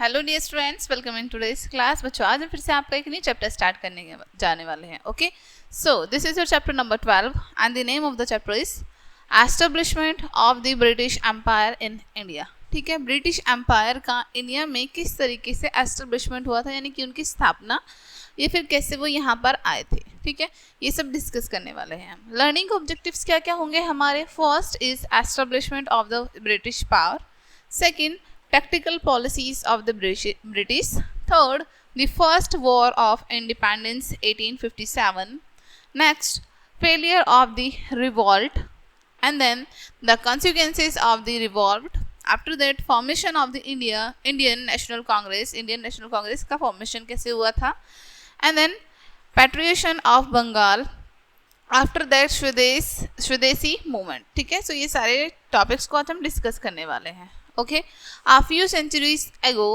Hello dear students, welcome in today's class. बच्चों, आज हम फिर से आपका एक न्यू चैप्टर स्टार्ट करने जाने वाले हैं। Okay, so this is your chapter number 12 and the name of the chapter is establishment of the British empire in India. ठीक है, ब्रिटिश एम्पायर का इंडिया में किस तरीके से एस्टेब्लिशमेंट हुआ था, यानी कि उनकी स्थापना, ये फिर कैसे वो यहाँ पर आए थे। ठीक है, ये सब डिस्कस करने वाले हैं हम। लर्निंग ऑब्जेक्टिव्स क्या क्या होंगे हमारे? First is establishment of the British power, second tactical policies of the British, third the first war of independence 1857, next failure of the revolt and then the consequences of the revolt, after that formation of the Indian National Congress का formation कैसे हुआ था, and then patriation of Bengal, after that स्वदेशी movement. ठीक है, सो ये सारे topics को आज हम डिस्कस करने वाले हैं। Okay, a few centuries ago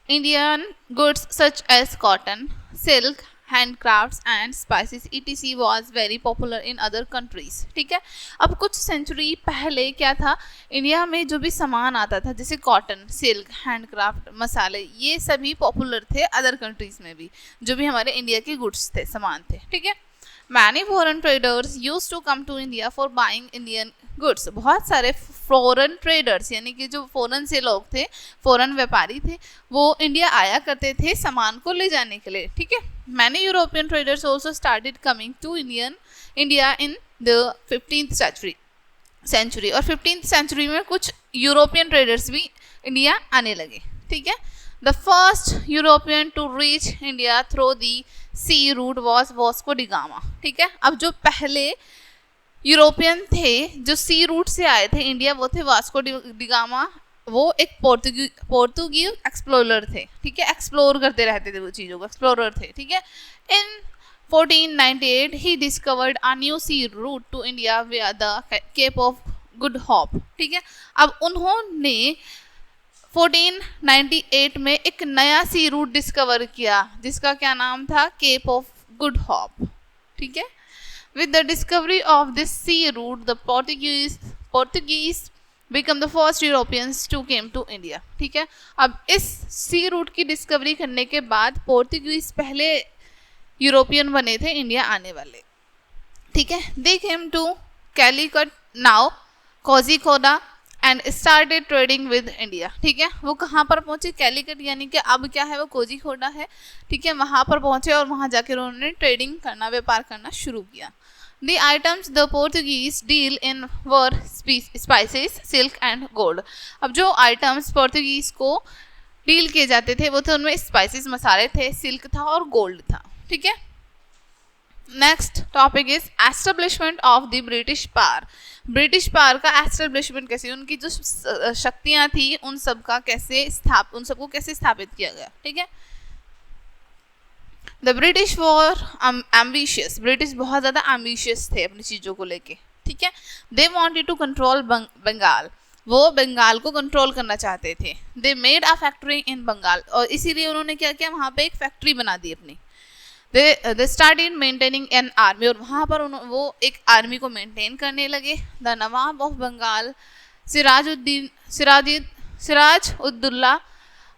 Indian goods such as cotton, silk, handcrafts and spices etc was very popular in other countries। ठीक है, अब कुछ सेंचुरी पहले क्या था, इंडिया में जो भी सामान आता था जैसे कॉटन, सिल्क, हैंडक्राफ्ट, मसाले, ये सभी पॉपुलर थे अदर कंट्रीज में भी, जो भी हमारे इंडिया के गुड्स थे, सामान थे। ठीक है, Many foreign traders used to come to India for buying Indian goods। बहुत सारे फॉरेन ट्रेडर्स यानी कि जो फॉरेन से लोग थे, फॉरेन व्यापारी थे, वो इंडिया आया करते थे सामान को ले जाने के लिए। ठीक है, Many European traders also started coming to India in the 15th century और 15th century में कुछ यूरोपियन ट्रेडर्स भी इंडिया आने लगे। ठीक है, The first European to reach India through the sea route was Vasco da Gama। ठीक है, अब जो पहले यूरोपियन थे जो सी रूट से आए थे इंडिया, वो थे वास्को डी गामा। वो एक पोर्तुगीज एक्सप्लोरर थे। ठीक है, एक्सप्लोर करते रहते थे वो चीज़ों को, एक्सप्लोरर थे। ठीक है, इन 1498 he discovered a new sea route to India via the Cape of Good Hope। ठीक है, अब उन्होंने 1498 में एक नया सी रूट डिस्कवर किया जिसका क्या नाम था, केप ऑफ गुड होप। ठीक है, with the discovery of this sea route the Portuguese become the first Europeans to came to India. ठीक है, अब इस सी रूट की डिस्कवरी करने के बाद पोर्तुगीज पहले यूरोपियन बने थे इंडिया आने वाले। ठीक है, they came to Calicut now Kozhikode and started trading with India. ठीक है, वो कहाँ पर पहुंचे? कैलीकट, यानी कि अब क्या है वो कोझिकोड है। ठीक है, वहाँ पर पहुंचे और वहाँ जाकर उन्होंने ट्रेडिंग करना, व्यापार करना शुरू किया। The items the Portuguese deal in were spices, silk and gold. अब जो आइटम्स पोर्तुगीज को डील किए जाते थे वो थे, उनमें स्पाइसेस, मसाले थे, सिल्क था और गोल्ड था। ठीक है, next topic is establishment of the British power. British power का एस्टेब्लिशमेंट कैसे, उनकी जो शक्तियां थी उन सबको कैसे स्थापित किया गया। ठीक है, the British were ambitious. British बहुत ज़्यादा एम्बिशियस थे अपनी चीज़ों को लेके। ठीक है, they wanted to control Bengal. वो बंगाल को कंट्रोल करना चाहते थे। They made a factory in Bengal और इसीलिए उन्होंने क्या किया, वहाँ पे एक फैक्ट्री बना दी अपनी। They started maintaining an army और वहाँ पर वो एक आर्मी को मेंटेन करने लगे। The nawab of Bengal Sirajuddaulah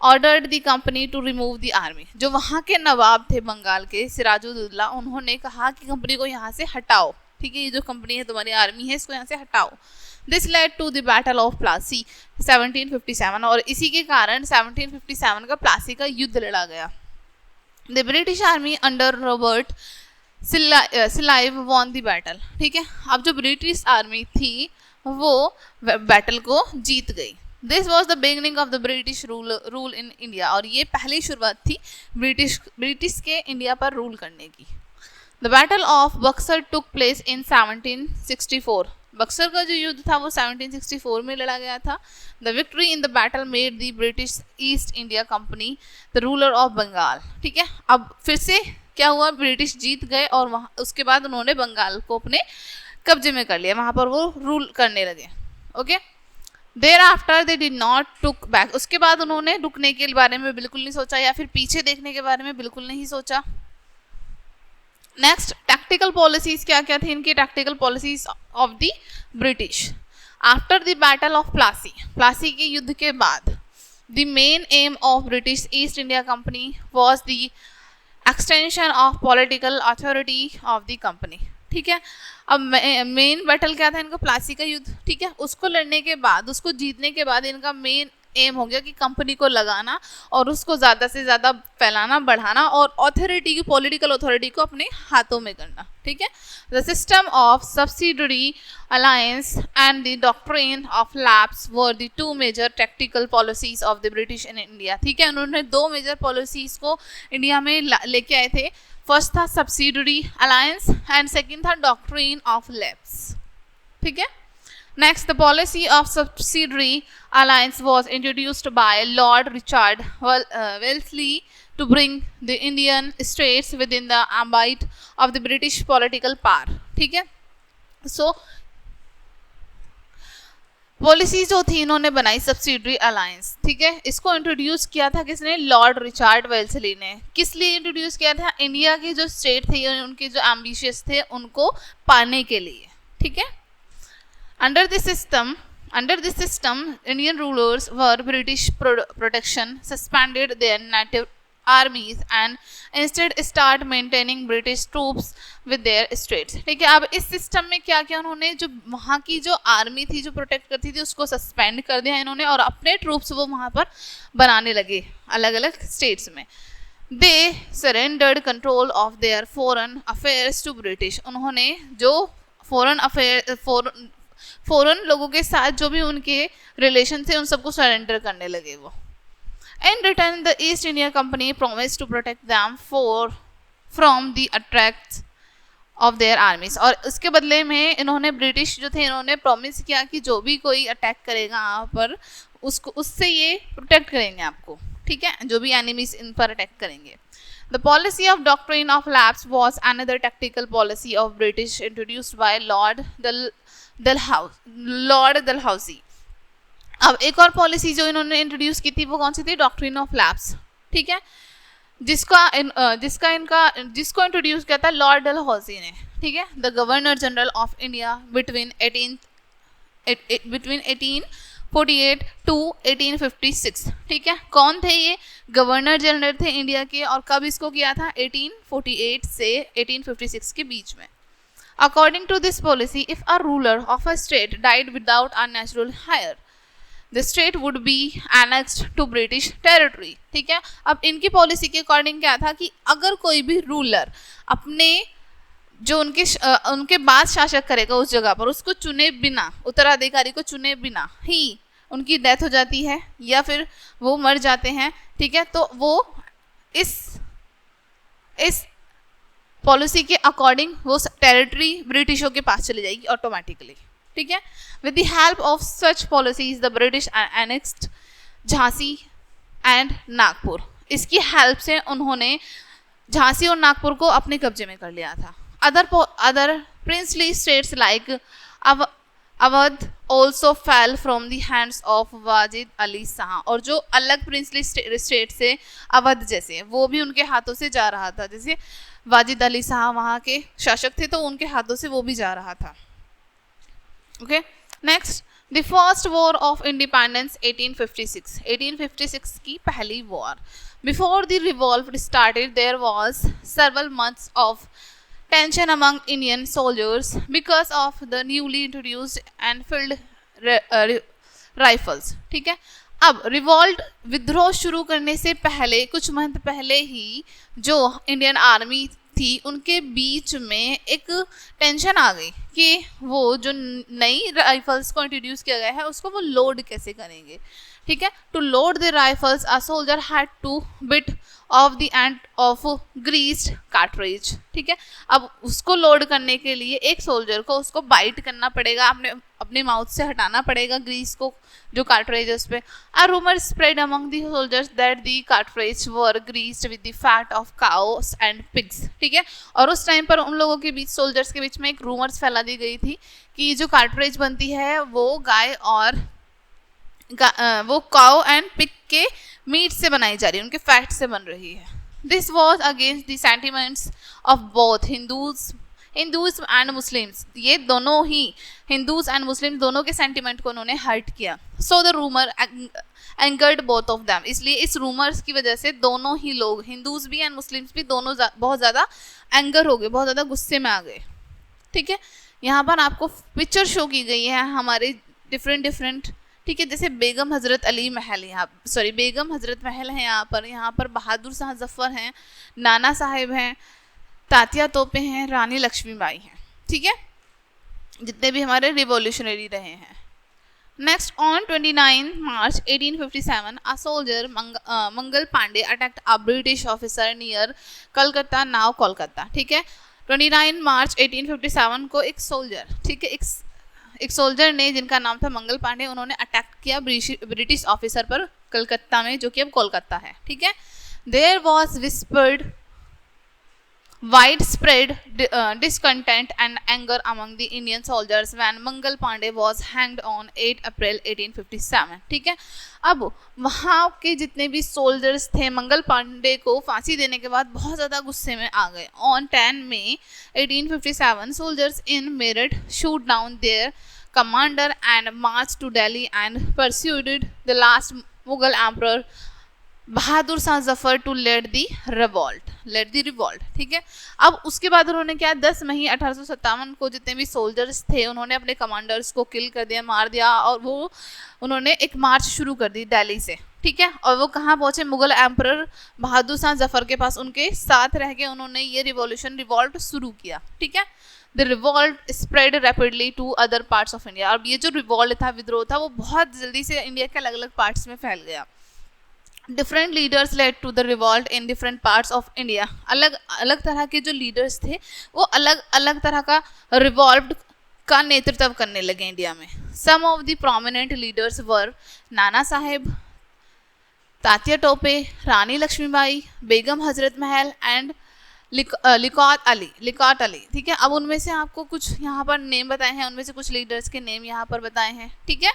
ordered the company to remove the army. जो वहाँ के नवाब थे बंगाल के, सिराजुद्दौला, उन्होंने कहा कि कंपनी को यहाँ से हटाओ। ठीक है, ये जो कंपनी है, तुम्हारी आर्मी है, इसको यहाँ से हटाओ। This led to the battle of Plassey 1757 और इसी के कारण 1757 का प्लासी का युद्ध लड़ा गया। The British Army under Robert Clive won the battle। ठीक है, अब जो ब्रिटिश आर्मी थी वो बैटल को जीत गई। This was the beginning of the British rule in India और ये पहली शुरुआत थी ब्रिटिश के इंडिया पर रूल करने की। The Battle of Buxar took place in 1764। Buxar का जो युद्ध था वो 1764 में लड़ा गया था। The victory in the battle made the British East India Company the ruler of Bengal. ठीक है, अब फिर से क्या हुआ, ब्रिटिश जीत गए और वहाँ उसके बाद उन्होंने बंगाल को अपने कब्जे में कर लिया, वहाँ पर वो रूल करने लगे। Okay, thereafter they did not took back. उसके बाद उन्होंने रुकने के बारे में बिल्कुल नहीं सोचा या फिर पीछे देखने के बारे में बिल्कुल नहीं सोचा। नेक्स्ट, टैक्टिकल पॉलिसीज क्या क्या थी इनकी? Tactical policies of the British after the battle of Plassey. Plassey के युद्ध के बाद The main aim of British East India Company was the extension of political authority of the company. ठीक है, अब मेन बैटल क्या था इनका, प्लासी का युद्ध। ठीक है, उसको लड़ने के बाद, उसको जीतने के बाद इनका मेन एम हो गया कि कंपनी को लगाना और उसको ज़्यादा से ज़्यादा फैलाना, बढ़ाना और अथॉरिटी की, पॉलिटिकल अथॉरिटी को अपने हाथों में करना। ठीक है, the system of subsidiary alliance and the doctrine of lapse were the two major tactical policies of the British in India. ठीक है, उन्होंने दो मेजर पॉलिसीज को इंडिया में लेके आए थे। फर्स्ट था सब्सिडरी अलायंस एंड सेकेंड था डॉक्ट्रिन ऑफ लैप्स। ठीक है, next the policy of subsidiary alliance was introduced by Lord Richard Wellesley to bring the Indian states within the ambit of the British political power। ठीक है, so policy जो थी इन्होंने बनाई subsidiary alliance. ठीक है, इसको इंट्रोड्यूस किया था किसने, लॉर्ड रिचार्ड वेल्सली ने। किस लिए इंट्रोड्यूस किया था, इंडिया के जो स्टेट थे, उनके जो एम्बिशियस थे, उनको पाने के लिए। ठीक है, Under this system, Indian rulers were British protection, suspended their native armies and instead start maintaining British troops with their states। ठीक है, अब इस सिस्टम में क्या किया उन्होंने, जो वहाँ की जो आर्मी थी जो प्रोटेक्ट करती थी उसको सस्पेंड कर दिया इन्होंने और अपने ट्रूप्स वो वहाँ पर बनाने लगे अलग अलग स्टेट्स में। They surrendered control of their foreign affairs to British। उन्होंने जो फॉरेन लोगों के साथ जो भी उनके रिलेशन थे उन सबको सरेंडर करने लगे वो। In return the East India Company promise to protect them from the attacks of their armies. और उसके बदले में इन्होंने ब्रिटिश जो थे इन्होंने प्रॉमिस किया कि जो भी कोई अटैक करेगा आप पर उसको, उससे ये प्रोटेक्ट करेंगे आपको। ठीक है, जो भी एनिमीज इन पर अटैक करेंगे। The policy of doctrine of lapse was another tactical policy of British introduced by Lord Dalhousie। अब एक और पॉलिसी जो इन्होंने इंट्रोड्यूस की थी वो कौन सी थी, डॉक्ट्रिन ऑफ लैप्स। ठीक है, जिसको इंट्रोड्यूस किया था लॉर्ड डलहौसी ने। ठीक है, the governor general of India between 1848 to 1856। ठीक है, कौन थे ये, गवर्नर जनरल थे इंडिया के, और कब इसको किया था, 1848 से 1856 के बीच में। According to this policy, if a ruler of a state died without a natural heir, the state would be annexed to British territory। ठीक है, अब इनकी पॉलिसी के अकॉर्डिंग क्या था कि अगर कोई भी रूलर अपने जो उनके बाद शासक करेगा उस जगह पर, उसको चुने बिना, उत्तराधिकारी को चुने बिना ही उनकी डेथ हो जाती है या फिर वो मर जाते हैं। ठीक है, तो वो इस पॉलिसी के अकॉर्डिंग वो टेरिटरी ब्रिटिशों के पास चली जाएगी ऑटोमेटिकली। ठीक है, with the help of such policies the British annexed Jhansi and Nagpur. इसकी हेल्प से उन्होंने झांसी और नागपुर को अपने कब्जे में कर लिया था। Other princely states like Awadh also fell from the hands of Wajid Ali Shah. और जो अलग प्रिंसली स्टेट से अवध जैसे वो भी उनके हाथों से जा रहा था, जैसे वाजिद अली शाह वहाँ के शासक थे तो उनके हाथों से वो भी जा रहा था। Okay, next the first war of independence 1856 की पहली war. Before the revolt started there was several months of tension among Indian soldiers because of the newly introduced Enfield rifles। ठीक है, अब रिवॉल्ट विद्रोह शुरू करने से पहले कुछ महीने पहले ही जो इंडियन आर्मी थी उनके बीच में एक टेंशन आ गई कि वो जो नई राइफल्स को इंट्रोड्यूस किया गया है उसको वो लोड कैसे करेंगे। ठीक है, to load the rifles a soldier had to bit off the end of greased cartridge. ठीक है, अब उसको लोड करने के लिए एक सोल्जर को उसको बाइट करना पड़ेगा, अपने माउथ से हटाना पड़ेगा ग्रीस को, जो कार्ट्रिज है उस पर। A rumour spread among the soldiers that the cartridge were greased with the fat of cows and pigs. ठीक है, और उस टाइम पर उन लोगों के बीच, सोल्जर्स के बीच में एक रूमर्स फैला दी गई थी कि जो कार्ट्रिज बनती है वो गाय और वो काउ एंड पिग के मीट से बनाई जा रही है, उनके फैट से बन रही है। This was against the sentiments of both Hindus and Muslims, ये दोनों ही हिंदूज एंड मुस्लिम दोनों के सेंटिमेंट को उन्होंने हर्ट किया. So the rumour angered both of them, इसलिए इस रूमर्स की वजह से दोनों ही लोग, हिंदूज भी एंड मुस्लिम्स भी, दोनों बहुत ज़्यादा एंगर हो गए, बहुत ज़्यादा गुस्से में आ गए. ठीक है, यहाँ पर आपको पिक्चर शो की गई है हमारे डिफरेंट. ठीक है, जैसे बेगम हजरत अली महल, यहाँ बेगम हजरत महल है यहाँ पर बहादुर शाह जफर हैं, नाना साहेब हैं, तात्या तोपे हैं, रानी लक्ष्मीबाई हैं. ठीक है, जितने भी हमारे रिवॉल्यूशनरी रहे हैं. Next, on 29 March 1857 a soldier Mangal Pandey attacked a British officer near Calcutta, now Kolkata. ठीक है, 29 मार्च 1857 को एक सोल्जर, ठीक है, एक सोल्जर ने जिनका नाम था मंगल पांडे, उन्होंने अटैक किया ब्रिटिश ऑफिसर पर कलकत्ता में, जो कि अब कोलकाता है. ठीक है, there was whispered widespread discontent and anger among the Indian soldiers when Mangal Pandey was hanged on 8 April 1857. ठीक है, अब वहाँ के जितने भी सोल्जर्स थे मंगल पांडे को फांसी देने के बाद बहुत ज़्यादा गुस्से में आ गए. On 10 May 1857 soldiers in Meerut shoot down their commander and marched to Delhi and pursued the last Mughal emperor Bahadur Shah Zafar to lead the revolt. ठीक है, अब उसके बाद उन्होंने क्या, 10 मई 1857 को जितने भी सोल्जर्स थे उन्होंने अपने कमांडर्स को किल कर दिया, मार दिया, और वो उन्होंने एक मार्च शुरू कर दी दिल्ली से. ठीक है, और वो कहाँ पहुंचे, मुगल एम्परर बहादुर शाह जफर के पास, उनके साथ रह के उन्होंने ये रिवॉल्ट शुरू किया. ठीक है, the revolt spread rapidly to other parts of India. अब ये जो रिवॉल्ट था, विद्रोह था, वो बहुत जल्दी से इंडिया के अलग अलग पार्ट्स में फैल गया. Different leaders led to the revolt in different parts of India. अलग अलग तरह के जो लीडर्स थे वो अलग अलग तरह का रिवॉल्ट का नेतृत्व करने लगे इंडिया में. Some of the prominent leaders were Nana Sahib, Tatya Tope, Rani Lakshmibai, Begum Hazrat Mahal and लिकात Ali. ठीक है, अब उनमें से आपको कुछ यहाँ पर नेम बताए हैं, उनमें से कुछ लीडर्स के नेम यहाँ पर बताए हैं. ठीक है,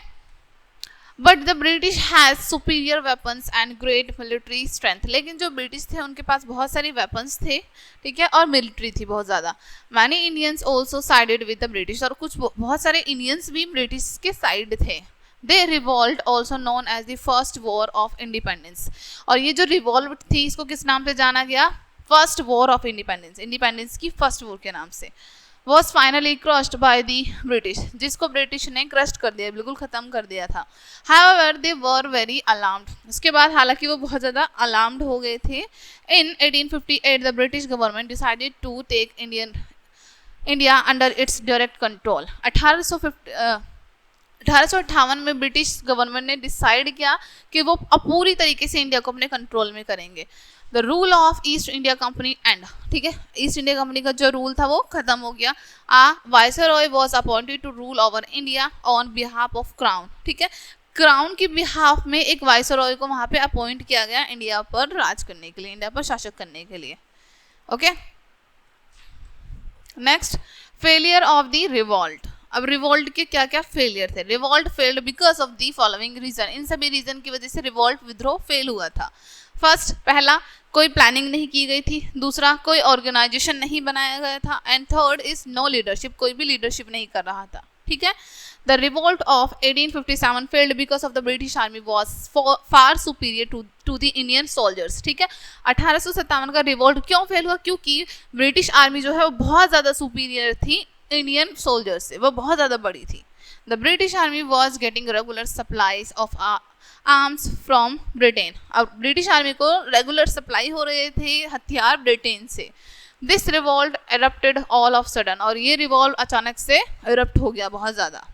but the British has superior weapons and great military strength. लेकिन जो ब्रिटिश थे उनके पास बहुत सारी वेपन्स थे. ठीक है, और मिलिट्री थी बहुत ज़्यादा. Many Indians also sided with the British, और कुछ बहुत सारे इंडियंस भी ब्रिटिश के साइड थे. They revolt also known as the first war of independence. और ये जो रिवॉल्ट थी इसको किस नाम से जाना गया, फर्स्ट वॉर ऑफ इंडिपेंडेंस की फर्स्ट वॉर के नाम से. was finally crushed by the British, जिसको ब्रिटिश ने क्रस्ट कर दिया, बिल्कुल ख़त्म कर दिया था. However, they were very alarmed. उसके बाद हालांकि वो बहुत ज़्यादा अलार्म्ड हो गए थे. In 1858, the British government decided to take India under its direct control. 1858 में ब्रिटिश गवर्नमेंट ने डिसाइड किया कि वो पूरी तरीके से इंडिया को अपने कंट्रोल में करेंगे. The rule of east India company and. ठीक है, ईस्ट इंडिया कंपनी का जो रूल था वो खत्म हो गया. Viceroy was appointed to rule over India on behalf of crown. ठीक है, क्राउन की बिहाफ में एक वाइसरॉय को वहाँ पे अपॉइंट किया गया इंडिया पर राज करने के लिए, इंडिया पर शासक करने के लिए. Okay, next, failure of the revolt. अब रिवॉल्ट के क्या क्या फेलियर थे. Revolt failed because of the following reason. इन सभी रीजन की वजह से रिवॉल्ट विद्रोह फेल हुआ था. फर्स्ट, पहला, कोई प्लानिंग नहीं की गई थी. दूसरा, कोई ऑर्गेनाइजेशन नहीं बनाया गया था. And third is no leadership, कोई भी लीडरशिप नहीं कर रहा था. ठीक है, the revolt of 1857 failed because of the British army was far superior to the Indian soldiers. ठीक है, 1857 का रिवॉल्ट क्यों फेल हुआ, क्योंकि ब्रिटिश आर्मी जो है वो बहुत ज़्यादा सुपीरियर थी इंडियन सोल्जर्स से, वो बहुत ज़्यादा बड़ी थी. The British army was getting regular supplies of arms from Britain. अब ब्रिटिश आर्मी को रेगुलर सप्लाई हो रहे थे हथियार ब्रिटेन से. This revolt erupted all of sudden, और ये रिवॉल्ट अचानक से एरप्ट हो गया बहुत ज़्यादा.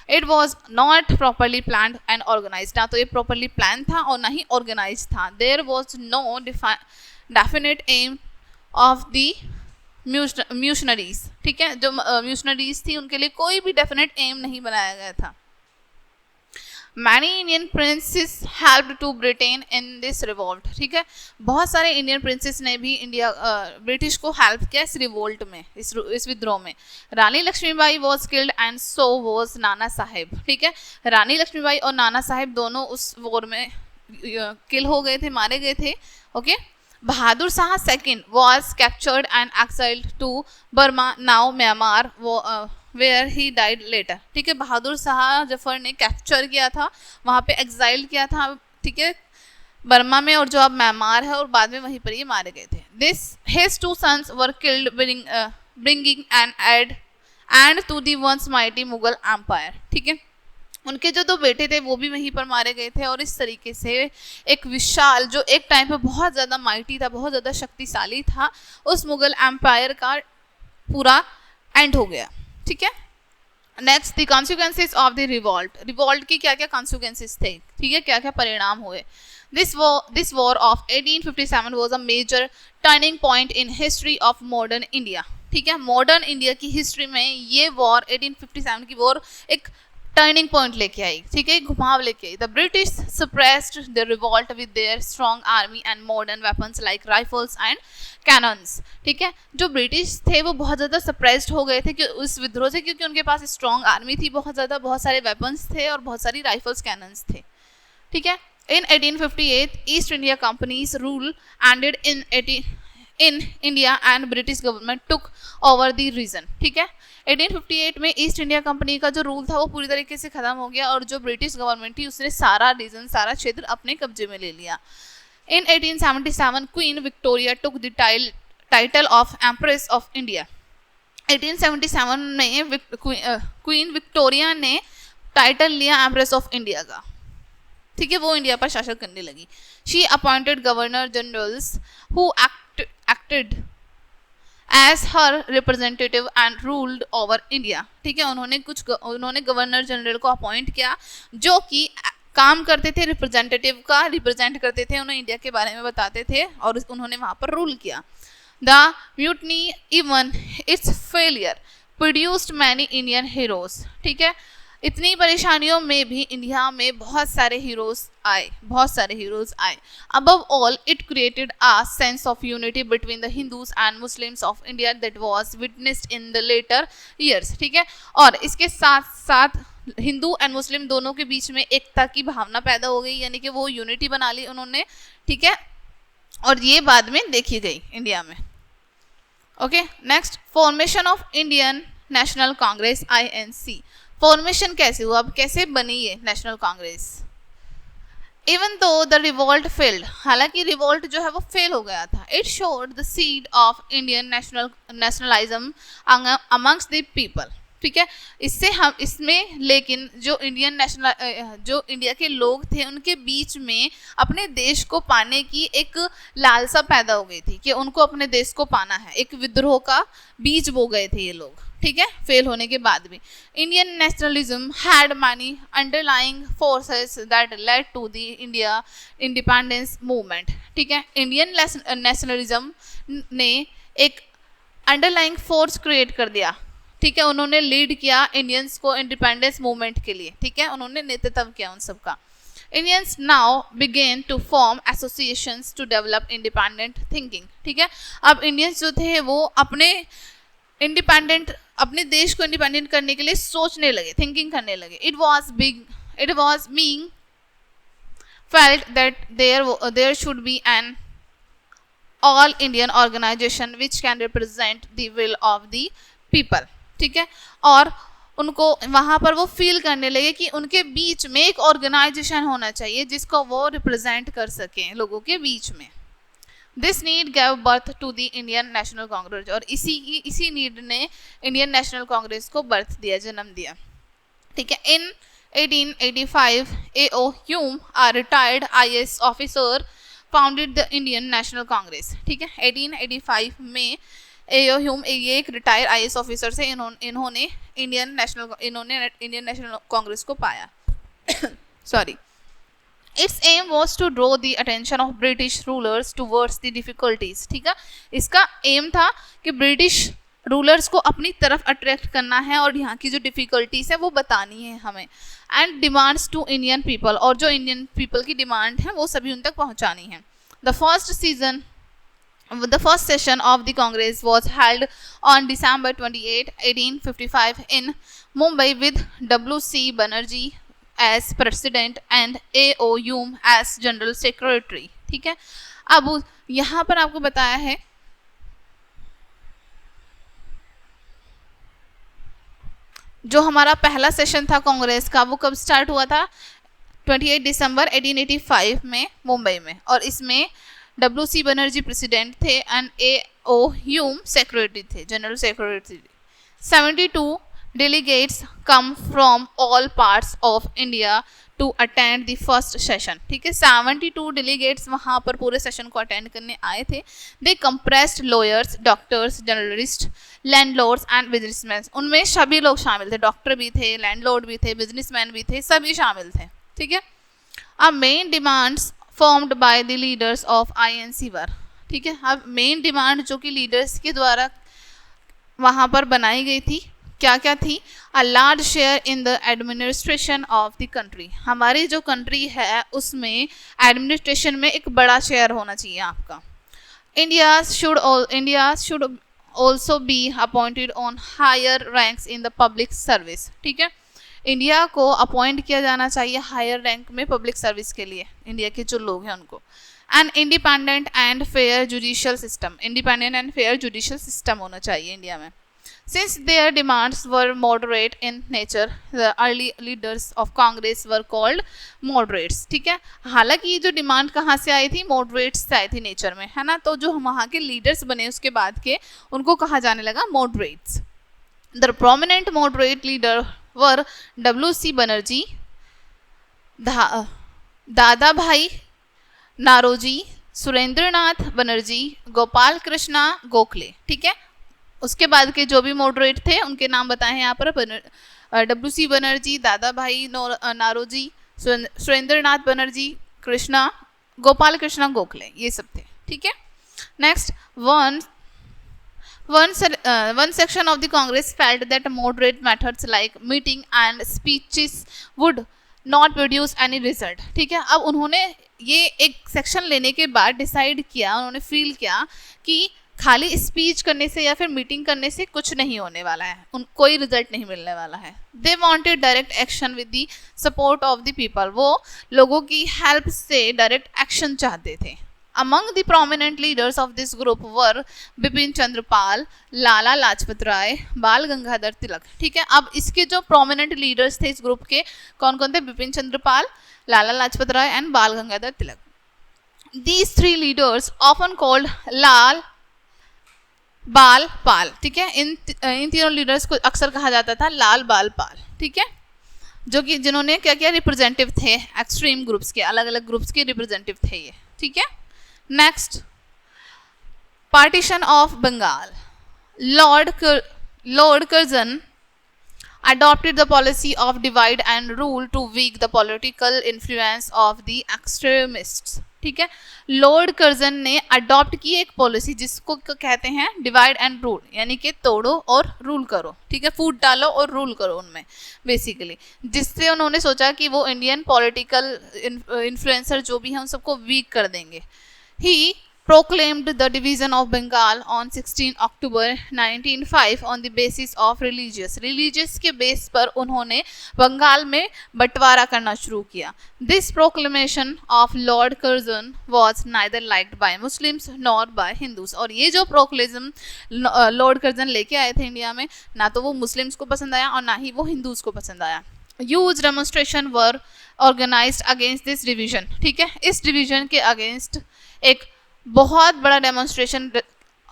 It was not properly planned and organise. ना तो ये प्रॉपरली प्लान था और ना ही ऑर्गेनाइज था. There was no definite aim of the mutineers. ठीक है, जो म्यूशनरीज थी उनके लिए कोई भी डेफिनेट एम नहीं बनाया गया था. Many Indian princes helped to Britain in this revolt. ठीक है, बहुत सारे इंडियन प्रिंसेस ने भी ब्रिटिश को हेल्प किया इस रिवोल्ट में, इस विद्रोह में. Rani Laxmibai was killed and so was Nana Sahib. ठीक है, रानी लक्ष्मीबाई और नाना साहेब दोनों उस वॉर में किल हो गए थे, मारे गए थे. Okay, Bahadur Shah second was captured and exiled to Burma, now Myanmar, where he died later. ठीक है, बहादुर शाह जफर ने कैप्चर किया था, वहाँ पे एक्साइल किया था, ठीक है, बर्मा में, और जो अब म्यांमार है, और बाद में वहीं पर ये मारे गए थे. His two sons were killed, bringing an end to the once mighty Mughal Empire. ठीक है, उनके जो दो बेटे थे वो भी वहीं पर मारे गए थे, और इस तरीके से एक विशाल, जो एक टाइम पे बहुत ज़्यादा माइटी था, बहुत ज़्यादा शक्तिशाली था, उस मुगल एम्पायर का पूरा एंड हो गया. ठीक है, next the consequences of the revolt की क्या क्या कॉन्सिक्वेंसेस थे, ठीक है, क्या क्या परिणाम हुए. This war of 1857 was a major turning point in history of modern India. ठीक है, मॉडर्न इंडिया की हिस्ट्री में ये वॉर 1857 की वॉर एक टर्निंग पॉइंट लेके आई. ठीक है, घुमाव लेके आई. The British suppressed the revolt with their strong army and modern weapons like rifles and cannons. ठीक है, जो ब्रिटिश थे वो बहुत ज़्यादा सप्रेस्ड हो गए थे कि उस विद्रोह से, क्योंकि उनके पास स्ट्रॉन्ग आर्मी थी, बहुत ज़्यादा, बहुत सारे वेपन्स थे और बहुत सारी राइफल्स कैनन्स थे. ठीक है, in 1858 East India Company's rule ended in India and British government took over the region. ठीक है, 1858 में ईस्ट इंडिया कंपनी का जो रूल था वो पूरी तरीके से खत्म हो गया, और जो ब्रिटिश गवर्नमेंट थी उसने सारा रीजन, सारा क्षेत्र अपने कब्जे में ले लिया. In 1877 Queen Victoria took the title of Empress of India. 1877 में क्वीन विक्टोरिया ने टाइटल लिया एम्प्रेस ऑफ इंडिया का. ठीक है, वो इंडिया पर शासन करने लगी. She appointed governor generals who acted as her representative and ruled over India. ठीक है, उन्होंने गवर्नर जनरल को अपॉइंट किया जो कि काम करते थे, रिप्रेजेंटेटिव का रिप्रेजेंट करते थे, उन्हें इंडिया के बारे में बताते थे, और उन्होंने वहाँ पर रूल किया. The mutiny even it's failure produced many Indian heroes. ठीक है, इतनी परेशानियों में भी इंडिया में बहुत सारे हीरोज आए. Above all it created a sense of unity between the Hindus and Muslims of India that was witnessed in the later years. ठीक है, और इसके साथ साथ हिंदू एंड मुस्लिम दोनों के बीच में एकता की भावना पैदा हो गई, यानी कि वो यूनिटी बना ली उन्होंने. ठीक है, और ये बाद में देखी गई इंडिया में. Okay, next formation of Indian National Congress INC. Formation कैसे हुआ, अब कैसे बनी ये national Congress. Even though the revolt failed, हालांकि रिवॉल्ट जो है वो फेल हो गया था. It showed the seed of Indian nationalism amongst the people. ठीक है, इसमें लेकिन जो इंडिया के लोग थे उनके बीच में अपने देश को पाने की एक लालसा पैदा हो गई थी कि उनको अपने देश को पाना है. एक विद्रोह का बीज बो गए थे ये लोग. ठीक है, फेल होने के बाद भी. Indian nationalism had many underlying forces that led to the India independence movement. ठीक है, इंडियन नेशनलिज्म ने एक अंडरलाइंग फोर्स क्रिएट कर दिया. ठीक है, उन्होंने लीड किया इंडियंस को इंडिपेंडेंस मूवमेंट के लिए. ठीक है, उन्होंने नेतृत्व किया उन सबका. Indians now began to form associations to develop independent thinking. ठीक है, अब इंडियंस जो थे वो अपने देश को इंडिपेंडेंट करने के लिए सोचने लगे, थिंकिंग करने लगे. It was being felt that there should be an all Indian organisation which can represent the will of the people. ठीक है, और उनको वहाँ पर वो फील करने लगे कि उनके बीच में एक ऑर्गेनाइजेशन होना चाहिए जिसको वो रिप्रेजेंट कर सकें लोगों के बीच में. This need gave birth to the Indian National Congress, और इसी नीड ने इंडियन नेशनल कांग्रेस को बर्थ दिया, जन्म दिया. ठीक है, इन 1885 A.O. Hume, a retired IAS officer, founded the Indian National Congress. ठीक है, 1885 में A.O. Hume, ये एक रिटायर्ड IAS ऑफिसर से, इन्होंने इंडियन नेशनल कांग्रेस को पाया. Sorry. Its aim was to draw the attention of British rulers towards the difficulties. ठीक है, इसका एम था कि ब्रिटिश रूलर्स को अपनी तरफ अट्रैक्ट करना है और यहाँ की जो डिफिकल्टीज है वो बतानी है हमें. And demands to Indian people, और जो इंडियन पीपल की डिमांड है वो सभी उन तक पहुँचानी है. The first session of the Congress was held on December 28, 1855 in Mumbai with W.C. Banerjee as president and A.O. Hume as general secretary. ठीक है, अब यहाँ पर आपको बताया है जो हमारा पहला सेशन था कांग्रेस का वो कब स्टार्ट हुआ था, 28 दिसंबर 1885 में मुंबई में, और इसमें WC बनर्जी प्रेसिडेंट थे एंड AO ह्यूम सेक्रेटरी थे, general secretary. 72 delegates come from all parts of India to attend the first session, ठीक है। 72 delegates वहाँ पर पूरे सेशन को अटेंड करने आए थे। They compressed lawyers, doctors, journalists, landlords and businessman, उनमें सभी लोग शामिल थे, डॉक्टर भी थे, लैंडलॉर्ड भी थे, बिजनेसमैन भी थे, सभी शामिल थे, ठीक है। अब main demands formed by the leaders of INC वर, ठीक है। अब मेन डिमांड जो कि लीडर्स के द्वारा वहाँ पर बनाई गई थी क्या क्या थी, a large share in the administration of the country, हमारी जो कंट्री है उसमें एडमिनिस्ट्रेशन में एक बड़ा शेयर होना चाहिए आपका। India should also be appointed on higher ranks in the public service, ठीक है। इंडिया को अपॉइंट किया जाना चाहिए हायर रैंक में पब्लिक सर्विस के लिए, इंडिया के जो लोग हैं उनको। And independent and fair judicial system, independent and fair judicial system होना चाहिए इंडिया में। Since their demands were moderate in nature, the early leaders of Congress were called moderates, ठीक है। हालांकि ये जो डिमांड कहाँ से आई थी, moderates से आई थी नेचर में, है ना। तो जो हम वहाँ के लीडर्स बने उसके बाद के उनको कहा जाने लगा moderates। The prominent moderate leader were WC Banerjee, दादा भाई नारोजी, सुरेंद्रनाथ बनर्जी, गोपाल कृष्णा गोखले, ठीक है। उसके बाद के जो भी मॉडरेट थे उनके नाम बताए हैं यहाँ पर, WC बनर्जी, दादा भाई नारोजी, सुरेंद्रनाथ बनर्जी, कृष्णा, गोपाल कृष्णा गोखले, ये सब थे, ठीक है। Next, one section of the Congress felt that moderate methods like meeting and speeches would not produce any result, ठीक है। अब उन्होंने ये एक सेक्शन लेने के बाद डिसाइड किया, उन्होंने फील किया कि खाली स्पीच करने से या फिर मीटिंग करने से कुछ नहीं होने वाला है, कोई रिजल्ट नहीं मिलने वाला है। They wanted direct action with the support of the people, वो लोगों की हेल्प से डायरेक्ट एक्शन चाहते थे। Among the prominent leaders of this group were Bipin Chandra Pal, Lala Lajpat Rai, Bal Gangadhar तिलक, ठीक है। अब इसके जो प्रोमिनेंट लीडर्स थे इस ग्रुप के कौन कौन थे, Bipin Chandra Pal, Lala Lajpat Rai and Bal Gangadhar Tilak. These three leaders often called Lal Bal Pal, ठीक है। इन तीनों लीडर्स को अक्सर कहा जाता था लाल बाल पाल, ठीक है, जो कि जिन्होंने क्या किया, रिप्रेजेंटेटिव थे एक्सट्रीम ग्रुप्स के, अलग अलग ग्रुप्स के रिप्रेजेंटेटिव थे ये, ठीक है। Next, partition of Bengal, lord Curzon adopted the policy of divide and rule to weak the political influence of the extremists, ठीक है। लॉर्ड कर्जन ने अडॉप्ट की एक पॉलिसी जिसको कहते हैं डिवाइड एंड रूल, यानी कि तोड़ो और रूल करो, ठीक है, फूट डालो और रूल करो उनमें बेसिकली, जिससे उन्होंने सोचा कि वो इंडियन पॉलिटिकल इन्फ्लुएंसर जो भी हैं उन सबको वीक कर देंगे। ही proclaimed the division of Bengal on 16 October 1905 on the basis of religious के बेस पर उन्होंने बंगाल में बंटवारा करना शुरू किया। This proclamation of Lord Curzon was neither liked by Muslims nor by Hindus, और ये जो प्रोक्लेम लॉर्ड कर्जन लेके आए थे इंडिया में, ना तो वो मुस्लिम्स को पसंद आया और ना ही वो हिंदूज को पसंद आया। Huge demonstration were organized against this division, ठीक है। इस डिवीजन के अगेंस्ट एक बहुत बड़ा डेमोन्स्ट्रेशन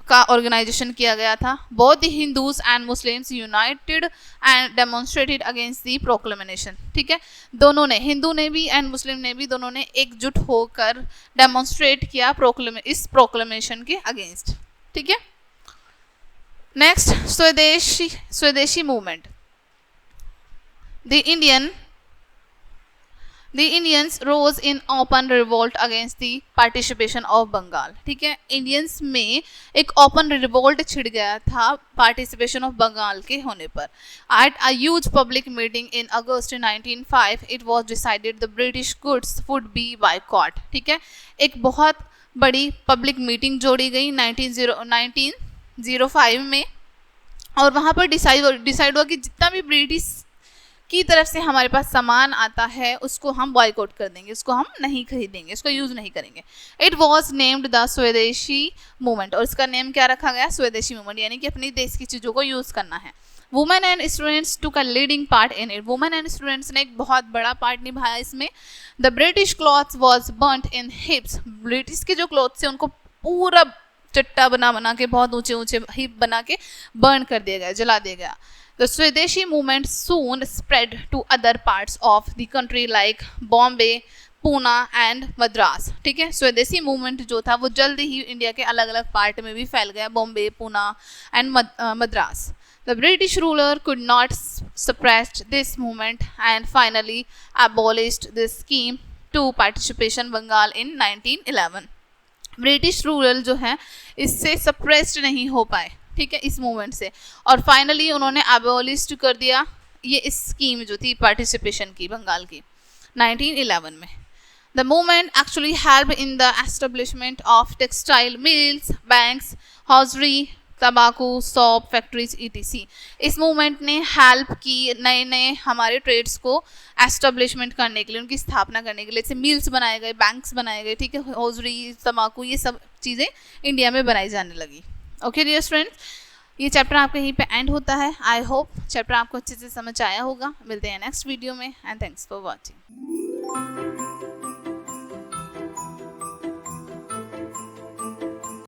का ऑर्गेनाइजेशन किया गया था। Both the Hindus and Muslims United and demonstrated against the proclamation, ठीक है। दोनों ने, हिंदू ने भी एंड मुस्लिम ने भी, दोनों ने एकजुट होकर डेमोन्स्ट्रेट किया इस प्रोक्लेमेशन के अगेंस्ट, ठीक है। नेक्स्ट, स्वदेशी movement, The Indians rose in open revolt against the participation of Bengal, ठीक है। इंडियंस में एक ओपन रिवोल्ट छिड़ गया था पार्टिसिपेशन ऑफ बंगाल के होने पर। At a huge public meeting in August 1905, it was decided the British goods would be boycott, ठीक है। एक बहुत बड़ी पब्लिक मीटिंग जोड़ी गई 1905 में, और वहाँ पर डिसाइड हुआ कि जितना भी ब्रिटिश की तरफ से हमारे पास सामान आता है उसको हम बॉयकॉट कर देंगे, उसको हम नहीं खरीदेंगे, उसको यूज़ नहीं करेंगे। इट वॉज नेम्ड द स्वदेशी मूवमेंट, और इसका नेम क्या रखा गया, स्वदेशी मूवमेंट, यानी कि अपनी देश की चीज़ों को यूज़ करना है। Women and students took a leading part in it, women and students ने एक बहुत बड़ा पार्ट निभाया इसमें। The British clothes was बर्nt in हिप्स, British के जो क्लॉथ्स थे उनको पूरा चट्टा बना के बहुत ऊंचे ऊंचे हिप बना के बर्न कर दिया गया, जला दिया गया। The Swadeshi movement soon spread to other parts of the country like Bombay, Poona and Madras. ठीक है, स्वदेशी मूवमेंट जो था वो जल्दी ही इंडिया के अलग अलग पार्ट में भी फैल गया, Bombay, Poona and Madras. The British ruler could not suppress this movement and finally abolished this scheme to participation Bengal in 1911। British rural जो है इससे सप्रेस्ड नहीं हो पाए, ठीक है, इस मूवमेंट से, और फाइनली उन्होंने एबोलिश कर दिया ये इस स्कीम जो थी पार्टिसिपेशन की बंगाल की 1911 में। The movement actually help in the establishment of textile mills, banks, hosiery, तंबाकू, सॉप फैक्ट्रीज ईटीसी। इस मूवमेंट ने हेल्प की नए नए हमारे ट्रेड्स को एस्टेब्लिशमेंट करने के लिए, उनकी स्थापना करने के लिए, जैसे मिल्स बनाए गए, बैंक्स बनाए गए, ठीक है, हॉजरी, तंबाकू, ये सब चीज़ें इंडिया में बनाई जाने लगी। ओके डियर स्टूडेंट्स, ये चैप्टर आपका यहीं पे एंड होता है। आई होप चैप्टर आपको अच्छे से समझ आया होगा। मिलते हैं नेक्स्ट वीडियो में एंड थैंक्स फॉर वॉचिंग।